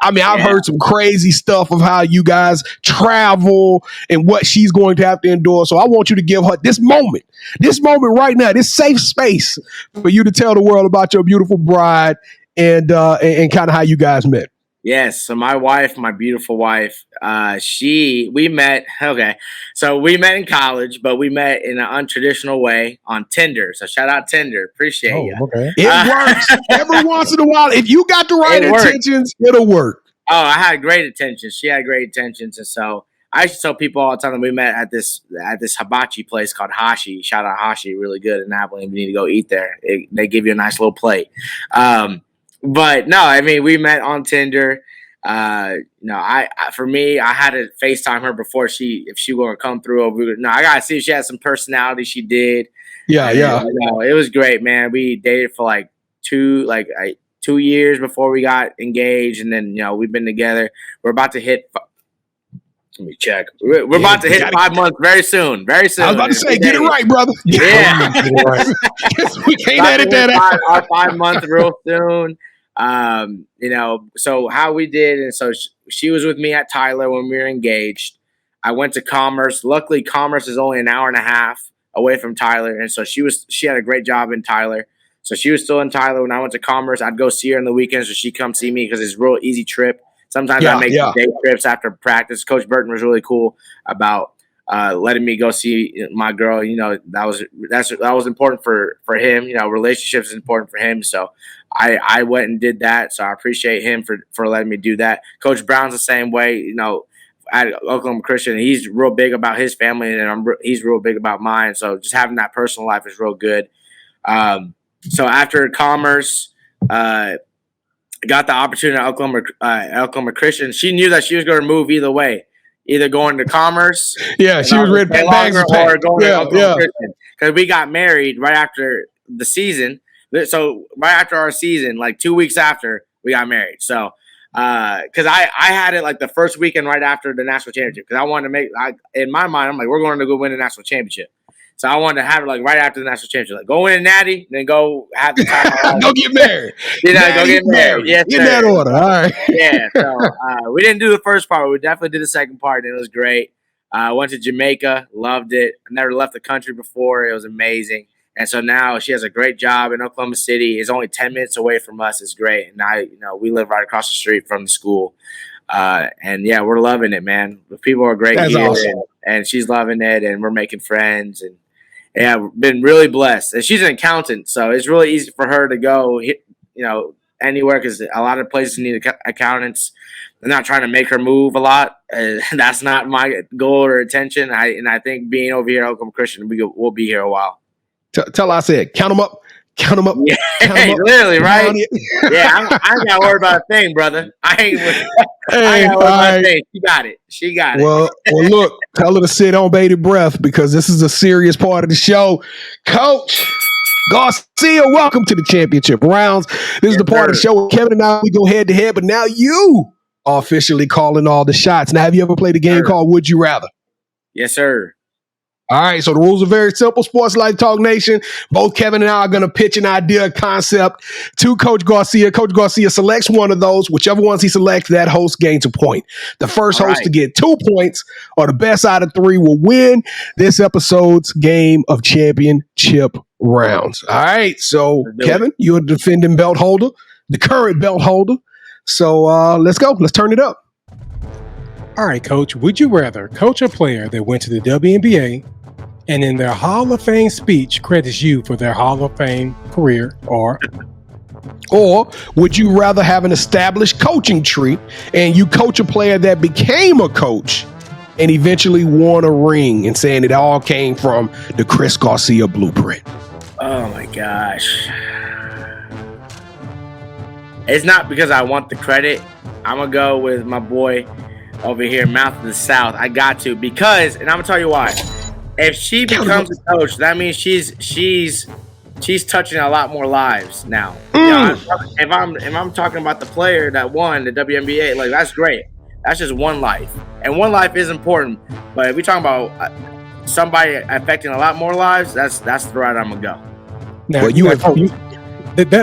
I mean, I've heard some crazy stuff of how you guys travel and what she's going to have to endure. So I want you to give her this moment right now, this safe space for you to tell the world about your beautiful bride and kind of how you guys met. Yes. So my beautiful wife, we met in college, but we met in an untraditional way on Tinder. So shout out Tinder. Appreciate you. Okay. It works every once in a while. If you got the right intentions, it'll work. Oh, I had great intentions. She had great intentions. And so I used to tell people all the time that we met at this hibachi place called Hashi. Shout out Hashi. Really good in Abilene. You need to go eat there. They give you a nice little plate. But no, I mean, we met on Tinder. For me, I had to FaceTime her before if she want to come through. I gotta see if she had some personality. She did. Yeah. It was great, man. We dated for like 2 years before we got engaged, and then we've been together. We're about to hit Let me check. We're about to hit 5 months very soon. Very soon. I was about to say, get it right, brother. Yeah. We can't edit that out. Our 5 month real soon. So how we did, and so she was with me at Tyler when we were engaged. I went to Commerce. Luckily, Commerce is only an hour and a half away from Tyler, and so she had a great job in Tyler. So she was still in Tyler when I went to Commerce. I'd go see her on the weekends, so she'd come see me because it's a real easy trip. Sometimes I make day trips after practice. Coach Burton was really cool about letting me go see my girl. That was important for him. Relationships is important for him. So I went and did that. So I appreciate him for letting me do that. Coach Brown's the same way. At Oklahoma Christian, he's real big about his family, and he's real big about mine. So just having that personal life is real good. So after Commerce, got the opportunity at Oklahoma Christian. She knew that she was going to move either way, either going to Commerce. Yeah, she was ready to pack bags or going to Oklahoma Christian. Because we got married right after the season. So right after our season, like 2 weeks after, we got married. So because I had it like the first weekend right after the national championship. Because I wanted to in my mind, I'm like, we're going to go win the national championship. So I wanted to have it like right after the national championship. Like go win a natty, then go have the time. Go get married. Go get married. Yes, in that order. All right. Yeah. So we didn't do the first part. But we definitely did the second part, and it was great. I went to Jamaica, loved it. I never left the country before. It was amazing. And so now she has a great job in Oklahoma City. It's only 10 minutes away from us. It's great. And we live right across the street from the school. And yeah, we're loving it, man. The people are great That's here, awesome. and she's loving it, and we're making friends, and yeah, we've been really blessed. And she's an accountant, so it's really easy for her to go, anywhere because a lot of places need accountants. They're not trying to make her move a lot. That's not my goal or intention. I think being over here at Oklahoma Christian, we'll be here a while. Tell I said, count them up. Count them up. Yeah, count 'em up. literally, right? Yeah, I ain't got to worry about a thing, brother. I ain't got to worry about a thing. She got it. Well, look, tell her to sit on bated breath because this is a serious part of the show. Coach Garcia, welcome to the championship rounds. This is the part of the show where Kevin and I, we go head to head, but now you are officially calling all the shots. Now, have you ever played a game called Would You Rather? Yes, sir. All right, so the rules are very simple. Sports Life Talk Nation. Both Kevin and I are going to pitch an idea, a concept to Coach Garcia. Coach Garcia selects one of those. Whichever ones he selects, that host gains a point. The first host to get 2 points or the best out of 3 will win this episode's game of championship rounds. All right, so Kevin, you're a defending belt holder, the current belt holder. So let's go. Let's turn it up. All right, Coach, would you rather coach a player that went to the WNBA and in their Hall of Fame speech credits you for their Hall of Fame career, or would you rather have an established coaching tree and you coach a player that became a coach and eventually won a ring and saying it all came from the Chris Garcia blueprint? Oh my gosh. It's not because I want the credit. I'm going to go with my boy over here, Mouth of the South. I got to, because, and I'm going to tell you why. If she becomes a coach, that means she's touching a lot more lives now. If I'm talking about the player that won the WNBA, like, that's great. That's just one life, and one life is important. But if we talking about somebody affecting a lot more lives, that's the route I'm gonna go. Now,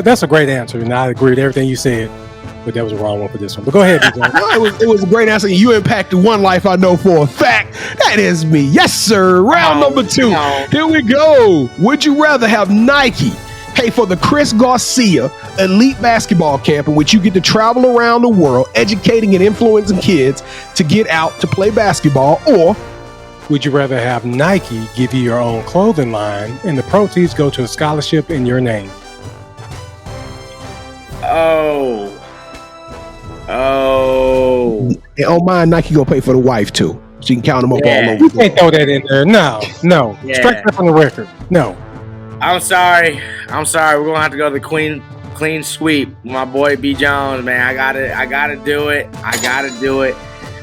that's a great answer, and I agree with everything you said. But that was a wrong one for this one. But go ahead, DJ. No, it was a great answer. You impacted one life, I know for a fact. That is me. Yes, sir. Round number 2. Here we go. Would you rather have Nike pay for the Chris Garcia elite basketball camp in which you get to travel around the world, educating and influencing kids to get out to play basketball, or would you rather have Nike give you your own clothing line and the proceeds go to a scholarship in your name? And on mine, Nike gonna pay for the wife too. She can count them up all over. You can't throw that in there. No. Strike that from the record. No. I'm sorry. We're gonna have to go to the clean sweep. My boy B Jones, man. I gotta do it.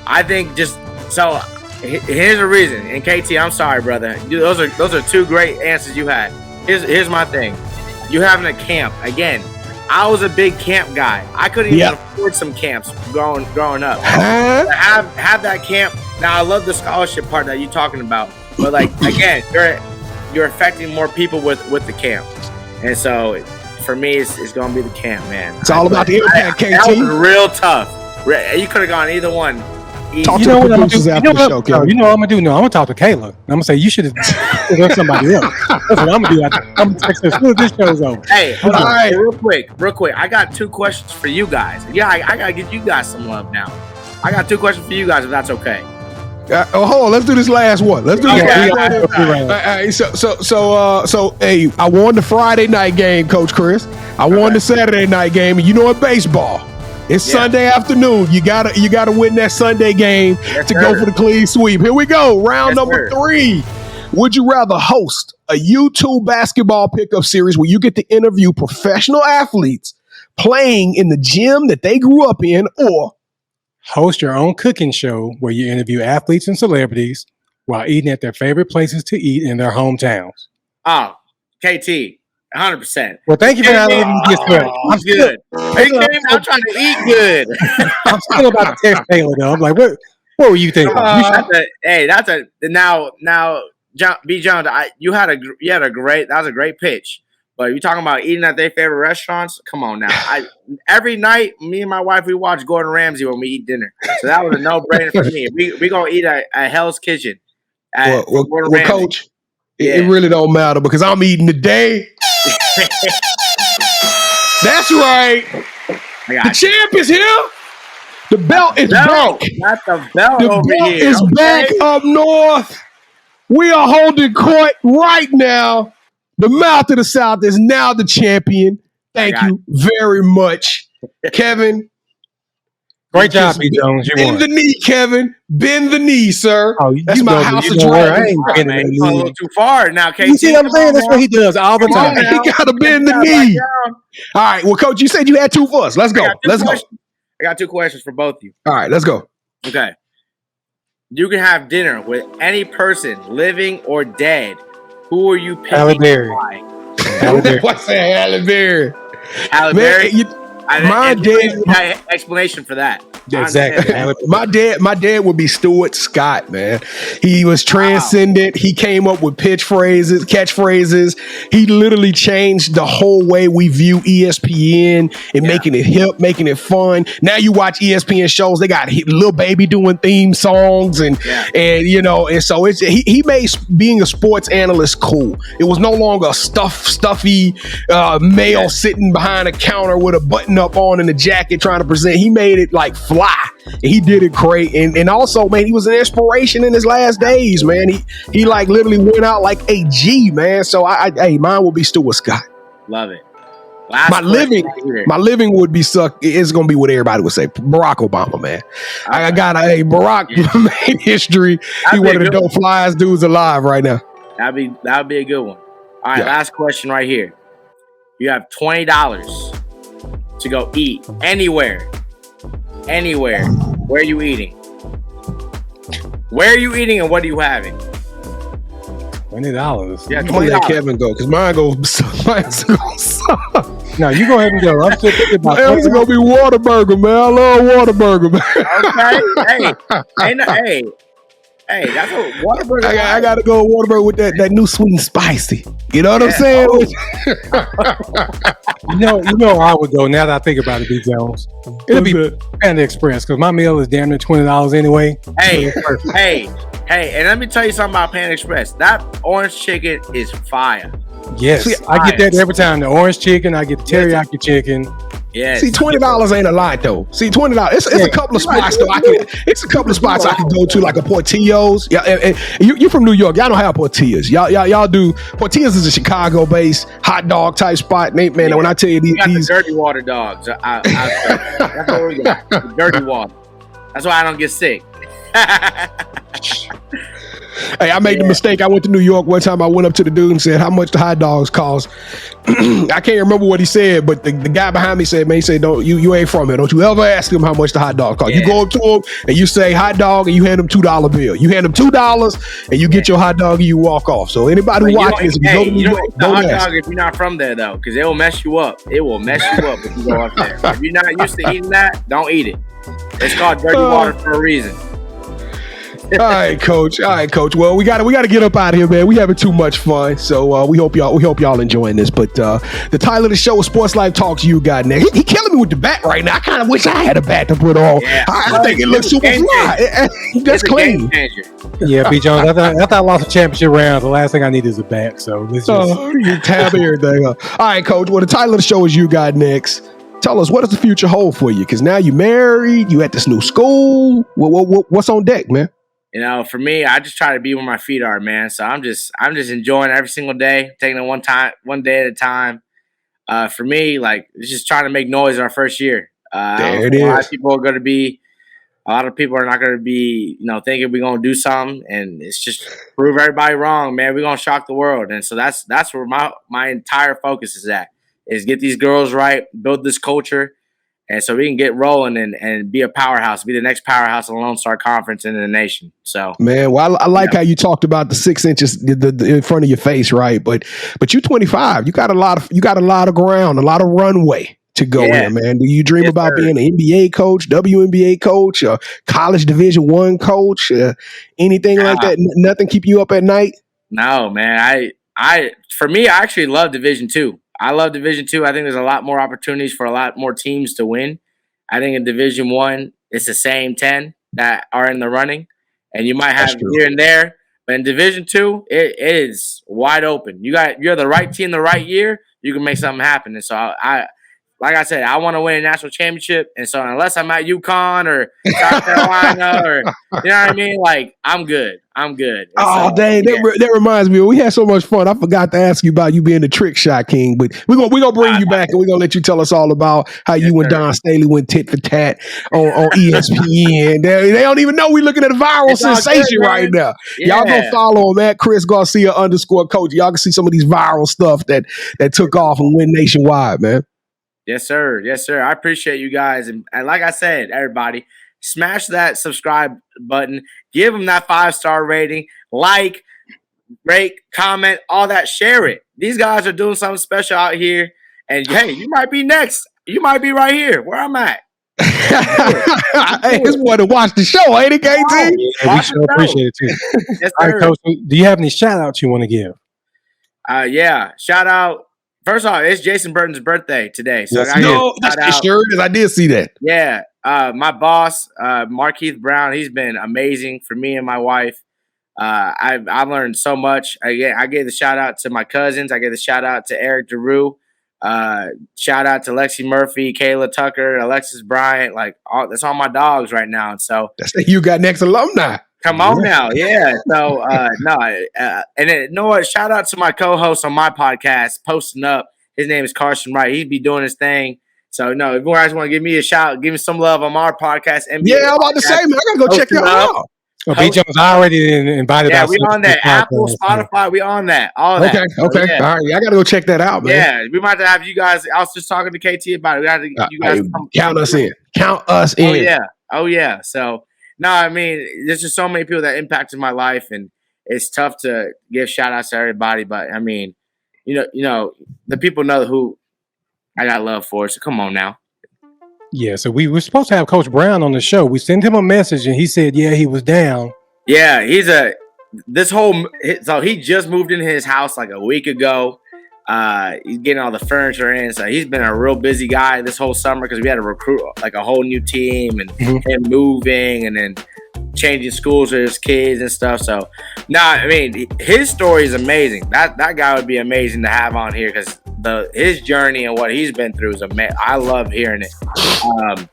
I think just so. Here's the reason. And KT, I'm sorry, brother. Those are 2 great answers you had. Here's my thing. You having a camp again. I was a big camp guy. I couldn't even afford some camps growing up. Have that camp. Now I love the scholarship part that you're talking about, but like again, you're affecting more people with the camp, and so for me, it's gonna be the camp, man. It's all about the impact, KT. That was real tough. You could have gone either one. Talk to the producers after the show, Kevin. You know what I'm gonna do? No, I'm gonna talk to Kayla. I'm gonna say you should have done somebody else. That's what I'm gonna do. I'm gonna text her as soon as this show's over. Hey, hold on. Hey, real quick. I got 2 questions for you guys. Yeah, I gotta give you guys some love now. I got 2 questions for you guys, if that's okay. Hold on. Let's do this last one. Let's do this last one. So, hey, I won the Friday night game, Coach Chris. I won the Saturday night game, and you know, in baseball, it's Sunday afternoon. You gotta win that Sunday game to go for the clean sweep. Here we go. Round number 3. Would you rather host a YouTube basketball pickup series where you get to interview professional athletes playing in the gym that they grew up in, or host your own cooking show where you interview athletes and celebrities while eating at their favorite places to eat in their hometowns? Oh, KT. 100%. Well, thank you for not letting me get started. I'm good. He came out trying to eat good. I'm still about to text Kayla though. I'm like, what were you thinking? Now, B. Jones, that was a great pitch. But you talking about eating at their favorite restaurants? Come on now. Every night, me and my wife, we watch Gordon Ramsay when we eat dinner. So that was a no-brainer for me. We gonna eat at Hell's Kitchen. Well, Coach, it really don't matter because I'm eating today. That's right. The champ is here. The belt is back. Not the belt the over belt here. is back up north. We are holding court right now. The mouth of the South is now the champion. Thank you very much, Kevin. Great job, B. Jones. You Bend the knee, Kevin. Bend the knee, sir. Oh, that's my house of dragons. I ain't bending the knee. A little too far now, KT. You see what I'm saying? That's what he does all the time. He got to bend the knee. All right. Well, Coach, you said you had 2 for us. Let's go. Let's go. I got 2 questions for both of you. All right. Let's go. Okay. You can have dinner with any person, living or dead. Who are you picking? Halle Berry. What's that, Halle Berry? Halle Berry? My dad explanation for that. Exactly. My dad would be Stuart Scott, man. He was transcendent. He came up with catchphrases. He literally changed the whole way we view ESPN and making it hip, making it fun. Now you watch ESPN shows, they got Lil Baby doing theme songs and so he made being a sports analyst cool. It was no longer a stuffy male sitting behind a counter with a button up on and a jacket trying to present. He made it like fly. And he did it great. And also, man, he was an inspiration in his last days, man. He like literally went out like a G, man. So mine will be Stuart Scott. Love it. My living would be it's gonna be what everybody would say. Barack Obama, man. Okay. I got Barack made history. He one of the dope flyest dudes alive right now. That'd be a good one. All right, last question right here. You have $20 to go eat anywhere. Where are you eating? Where are you eating and what are you having? $20. Yeah, I'm gonna let Kevin go because mine goes. No, you go ahead and go. I'm still thinking about it's gonna be Whataburger, man. I love Whataburger, man. Okay. Hey, that's a Whataburger. I gotta go Whataburger with that new sweet and spicy. You know what I'm saying? You know I would go now that I think about it, B. Jones. It'll be Panda Express because my meal is damn near $20 anyway. Hey, and let me tell you something about Panda Express. That orange chicken is fire. Yes, I get that every time. The orange chicken, I get the teriyaki chicken. Yeah. See, $20 ain't a lot though. See, $20. It's a couple of spots though. It's a couple of spots I can go to, like a Portillo's. Yeah, and you from New York. Y'all don't have Portillas. Y'all do. Portillas is a Chicago-based hot dog type spot. Man, when I tell you these the dirty water dogs. That's what we got. The dirty water. That's why I don't get sick. Hey, I made the mistake. I went to New York one time. I went up to the dude and said, how much the hot dogs cost? I can't remember what he said, but the guy behind me said, man, he said, don't you ain't from here. Don't you ever ask him how much the hot dog cost. You go up to him and you say hot dog and you hand him $2 bill. You hand him $2 and you get your hot dog and you walk off. So anybody who watches this, if you go to New York, don't ask. Dog if you're not from there though, because it will mess you up. It will mess you up if you go up there. If you're not used to eating that, don't eat it. It's called dirty water for a reason. All right, coach. Well, we got to get up out of here, man. We having too much fun, so we hope y'all enjoying this. But the title of the show is Sports Life Talks. You got now. He killing me with the bat right now. I kind of wish I had a bat to put on. Yeah, I think it looks super fly. That's clean. Yeah, B. Jones. After I lost a championship round, the last thing I need is a bat. So let's just you tab everything up. All right, coach. Well, the title of the show is You Got Next. Tell us, what does the future hold for you? Because now you're married, you at this new school. What's on deck, man? You know, for me, I just try to be where my feet are, man. So I'm just enjoying every single day, taking it one day at a time. For me, like, it's just trying to make noise our first year. There it is. A lot of people are not going to be, thinking we're going to do something, and it's just prove everybody wrong, man. We're going to shock the world, and so that's where my entire focus is at, is get these girls right, build this culture. And so we can get rolling and be a powerhouse, be the next powerhouse of the Lone Star Conference in the nation. So, man, well, I like how you talked about the 6 inches in front of your face, right? But you're 25. You got a lot of ground, a lot of runway to go in, man. Do you dream about being an NBA coach, WNBA coach, college Division I coach, anything like that? Nothing keep you up at night? No, man. For me, I actually love Division II. I love Division II. I think there's a lot more opportunities for a lot more teams to win. I think in Division I, it's the same 10 that are in the running, and you might have here and there. But in Division II, it is wide open. You're the right team the right year, you can make something happen. And so like I said, I want to win a national championship. And so unless I'm at UConn or South Carolina or, you know what I mean? Like, I'm good. And dang. That reminds me. We had so much fun. I forgot to ask you about you being the trick shot king, but we're gonna bring you back and we're gonna let you tell us all about how you and Don Staley went tit for tat on ESPN. They don't even know we're looking at a viral sensation right now. Yeah. Y'all go follow him at Chris Garcia _coach. Y'all can see some of these viral stuff that took off and went nationwide, man. Yes, sir. I appreciate you guys. And like I said, everybody, smash that subscribe button. Give them that 5-star rating. Like, rate, comment, all that. Share it. These guys are doing something special out here. And, hey, you might be next. You might be right here where I'm at. Hey, it's more to watch the show, ain't it, KT? Yeah, we sure appreciate it, too. Yes, all right, Coach, do you have any shout-outs you want to give? Yeah. Shout-out. First off, it's Jason Burton's birthday today. So that's sure is. I did see that. Yeah. My boss, Markeith Brown, he's been amazing for me and my wife. I've learned so much. I gave the shout out to my cousins. I gave the shout out to Eric DeRue. Shout out to Lexi Murphy, Kayla Tucker, Alexis Bryant. That's all my dogs right now. And so that's the You Got Next alumni. Come on now. Yeah. So, and then, you know what? Shout out to my co-host on my podcast, Posting Up. His name is Carson Wright. He'd be doing his thing. So, if you guys want to give me a shout, give me some love on our podcast. NBA I'm about to say, man, I got to go check y'all out. Well, B. Jones, I already invited us. Yeah, we on that. Apple, Spotify, we on that. All that. Okay. Yeah. All right. I got to go check that out, man. Yeah, we might have you guys. I was just talking to KT about it. We got to you guys count us in. Count us in. Oh, yeah. So, no, I mean, there's just so many people that impacted my life, and it's tough to give shout outs to everybody. But I mean, you know, the people know who I got love for. So come on now. Yeah. So we were supposed to have Coach Brown on the show. We sent him a message, and he said, yeah, he was down. Yeah, so he just moved into his house like a week ago. He's getting all the furniture in, so he's been a real busy guy this whole summer because we had to recruit like a whole new team and him moving and then changing schools for his kids and stuff. So, I mean, his story is amazing. That guy would be amazing to have on here because his journey and what he's been through is amazing. I love hearing it.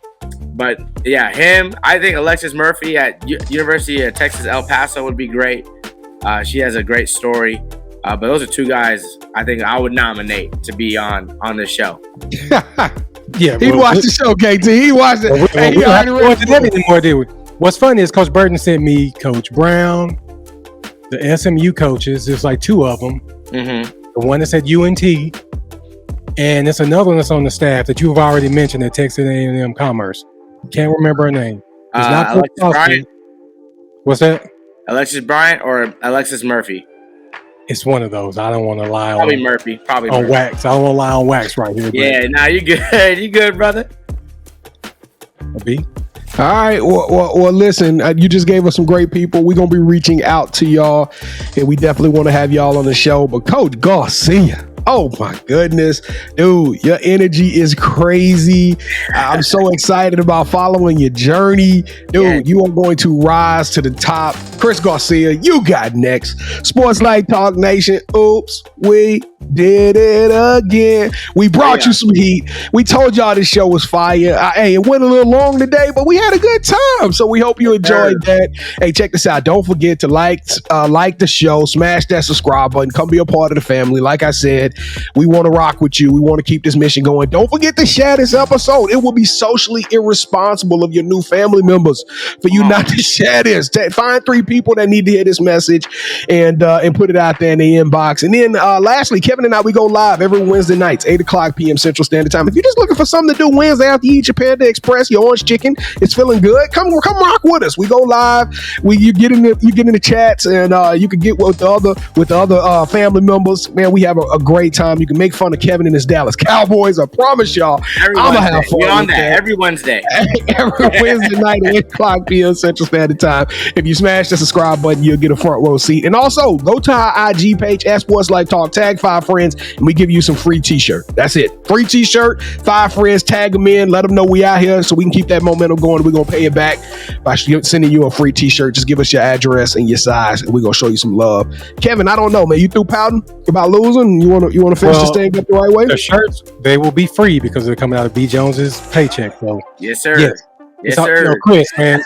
But yeah, him. I think Alexis Murphy at University of Texas El Paso would be great. She has a great story. But those are two guys I think I would nominate to be on this show. Yeah, he watched the show, KT. He watched it. We don't have to anymore, did we? What's funny is Coach Burton sent me Coach Brown, the SMU coaches. There's like 2 of them. Mm-hmm. The one that's at UNT, and there's another one that's on the staff that you've already mentioned at Texas A&M Commerce. Can't remember her name. It's not Alexis Bryant. What's that? Alexis Bryant or Alexis Murphy? It's one of those. I don't want to lie Probably Murphy. Probably on Murphy. wax. I don't want to lie on wax right here. Yeah, nah, you good. You good, brother. B. All right. Well, listen, you just gave us some great people. We're going to be reaching out to y'all, and we definitely want to have y'all on the show. But Coach Garcia, oh my goodness, dude, your energy is crazy. I'm so excited about following your journey. Dude, you are going to rise to the top. Chris Garcia, you got next. SportsLifeTalk Nation. Oops, we did it again. We brought you some heat. We told y'all this show was fire. Hey, it went a little long today, but we had a good time. So we hope you enjoyed that. Hey, check this out. Don't forget to like the show, smash that subscribe button, come be a part of the family. Like I said, we want to rock with you. We want to keep this mission going. Don't forget to share this episode. It will be socially irresponsible of your new family members for you not to share this. Find 3 people that need to hear this message and put it out there in the inbox. And then lastly, Kevin and I, we go live every Wednesday nights, 8:00 p.m. Central Standard Time. If you're just looking for something to do Wednesday after you eat your Panda Express, your orange chicken, it's feeling good, come rock with us. We go live. You get in the chats, and you can get with the other family members. Man, we have a great time. You can make fun of Kevin and his Dallas Cowboys. I promise y'all, I'm gonna have fun. We're on that every Wednesday. Every Wednesday night at 8:00 p.m. Central Standard Time. If you smash the subscribe button, you'll get a front row seat. And also, go to our IG page at SportsLifeTalk, tag 5 friends, and we give you some free t-shirt. That's it. Free t-shirt, 5 friends, tag them in, let them know we out here so we can keep that momentum going. We're going to pay it back by sending you a free t-shirt. Just give us your address and your size, and we're going to show you some love. Kevin, I don't know, man. You through pouting about losing? You want to finish this thing up the right way? The shirts, they will be free because they're coming out of B. Jones's paycheck. So yes, sir. Yes, so, sir. Chris, man,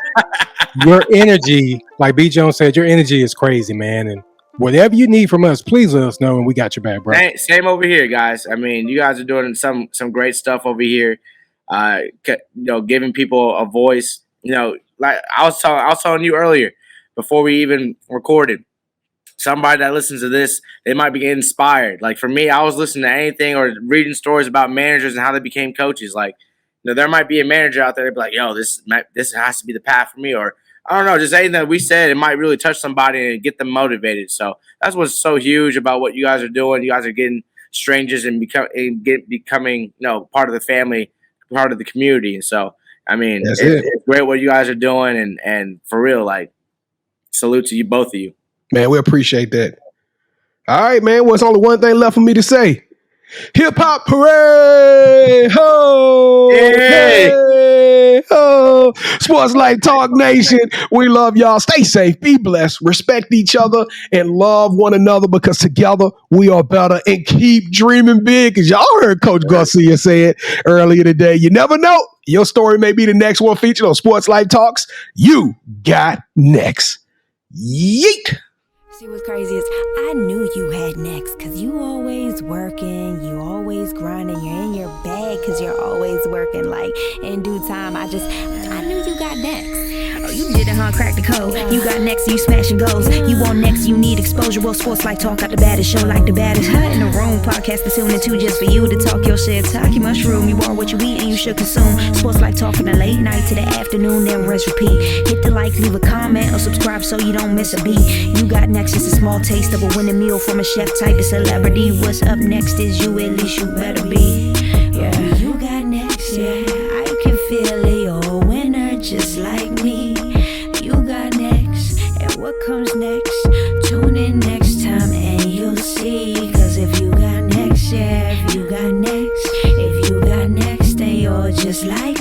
your energy, like B. Jones said, your energy is crazy, man. And whatever you need from us, please let us know, and we got your back, bro. Same over here, guys. I mean, you guys are doing some great stuff over here. Giving people a voice. Like I was telling you earlier, before we even recorded, somebody that listens to this, they might be getting inspired. Like for me, I was listening to anything or reading stories about managers and how they became coaches. Like, there might be a manager out there that'd be like, "Yo, this has to be the path for me," or I don't know, just anything that we said, it might really touch somebody and get them motivated. So that's what's so huge about what you guys are doing. You guys are getting strangers and becoming part of the family, part of the community. And so, I mean, it's great what you guys are doing, and for real, like, salute to you, both of you. Man, we appreciate that. All right, man. Well, it's only one thing left for me to say. Hip hop parade! Ho! Hey! Ho! SportsLifeTalk Nation, we love y'all. Stay safe, be blessed, respect each other, and love one another because together we are better. And keep dreaming big, because y'all heard Coach Garcia say it earlier today. You never know. Your story may be the next one featured on SportsLifeTalks. You got next. Yeet! See, what's crazy is I knew you had next because you always working, you always grinding, you're in your bag because you're always working. Like, in due time, I knew you got next. Oh, you did it, huh? Crack the code. You got next, you smashing goals. You want next, you need exposure. Well, SportsLifeTalk got the baddest show, like the baddest in the room. Podcast to tune into just for you to talk your shit. Talk your mushroom. You are what you eat and you should consume. SportsLifeTalk from the late night to the afternoon, then rest repeat. Hit the like, leave a comment, or subscribe so you don't miss a beat. You got next, it's a small taste of a winning meal from a chef type of celebrity. What's up next is you, at least you better be. Yeah, you got next, yeah. I can feel it, you're a winner just like me. You got next, and what comes next? Tune in next time and you'll see. Cause if you got next, yeah, if you got next, then you're just like